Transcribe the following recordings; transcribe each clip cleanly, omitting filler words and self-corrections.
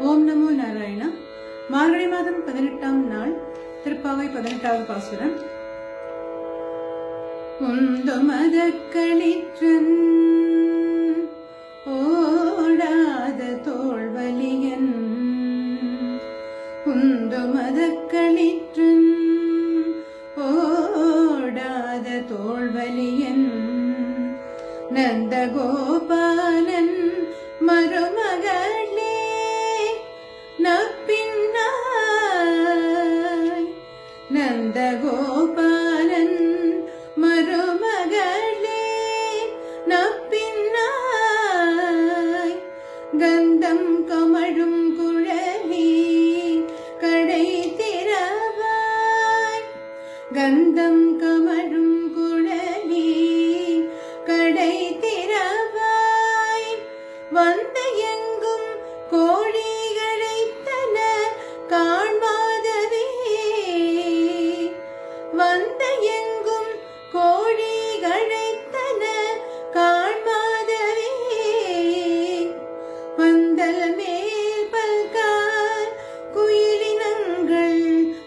ஓம் நமோ நாராயணா. மார்கழி மாதம் 18ஆம் நாள், திருப்பாவை 18வது பாசுரம். உந்துமதக்களிற்றன் ஓடாத தோள்வலியன், உந்துமதக்களிற்றன் ஓடாத தோள்வலியன், நந்தகோபாலன் மருமகளே நப்பின்னாய், நந்தகோபாலன் மருமகளே நப்பின்னாய், கந்தம் கமழும் குழலி கடை திறவாய், கந்தம் கமழும் குழலி கடை திறவாய், வந்த எங்கும் கோழிகளைத்தன காண்பாதவே, வந்த எங்கும் கோழிகளைத்தன காண்பாதவே, பந்தல் மேல் பல்கால் குயிலினங்கள்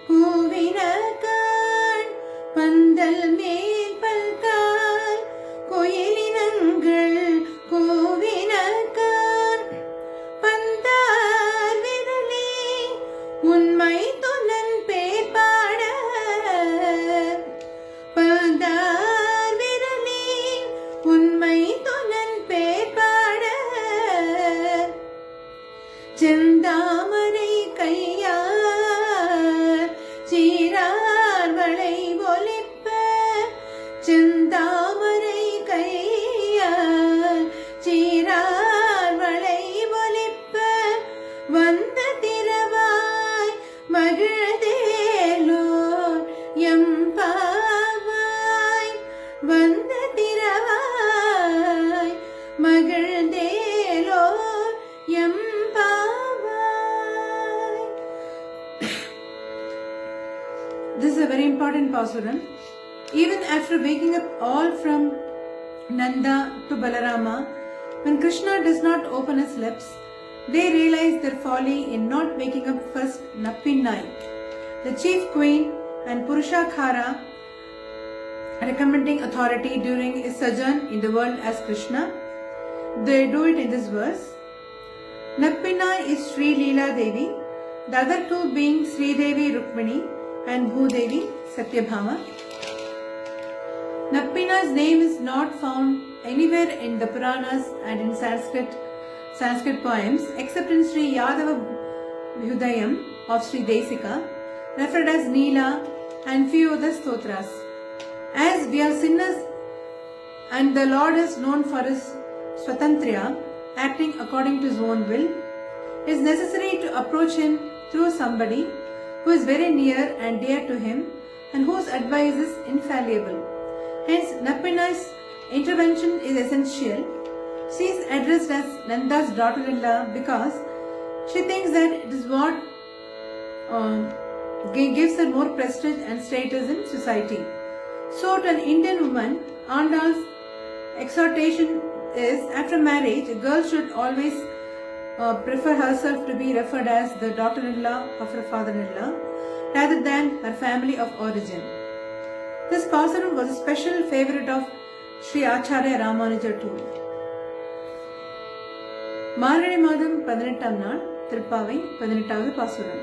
கூவின காண், பந்தல் மேல் பல்கால் குயிலினங்கள் கூவின காண், பந்தார் விரலே உண்மை துணன் பேர் பாட, பந்தார் விரலே உண்மை துணன் பேர் பாட, செந்தாமரை கையார் சீரார் வளை ஒலிப்ப, செந்தாமரை கையார் சீரார் வளை ஒலிப்ப, வந்த திரவாய் மகிழ்தேலோர் எம்பாவாய், வந்த திரவாய் மகிழ்தேலோர் எம்பாவாய். This is a very important pasuram. Even after waking up all from Nanda to Balarama, when Krishna does not open his lips, they realize their folly in not waking up first Nappinnai, the chief queen and Purushakhara, recommending authority during his sojourn in the world as Krishna. They do it in this verse. Nappinnai is Sri Leela Devi, the other two being Sri Devi Rukmini and Bhudevi Satyabhama. Nappina's name is not found anywhere in the Puranas and in Sanskrit poems except in Sri Yadava Bhyudayam of Sri Desika, referred as Neela, and few other stotras. As we are sinners and the Lord is known for his swatantriya, acting according to his own will, it is necessary to approach him through somebody who is very near and dear to him and whose advice is infallible. Hence, Nappina's intervention is essential. She is addressed as Nanda's daughter-in-law because she thinks that it is what gives her more prestige and status in society. So, to an Indian woman, Andal's exhortation is, after marriage, a girl should always prefer herself to be referred as the daughter-in-law of her father-in-law rather than her family of origin. This pasaram was a special favorite of Sri Acharya Ramanuja too. மார்கழி மாதம் 18ஆம் நாள், திருப்பாவை 18வது பாசுரம்.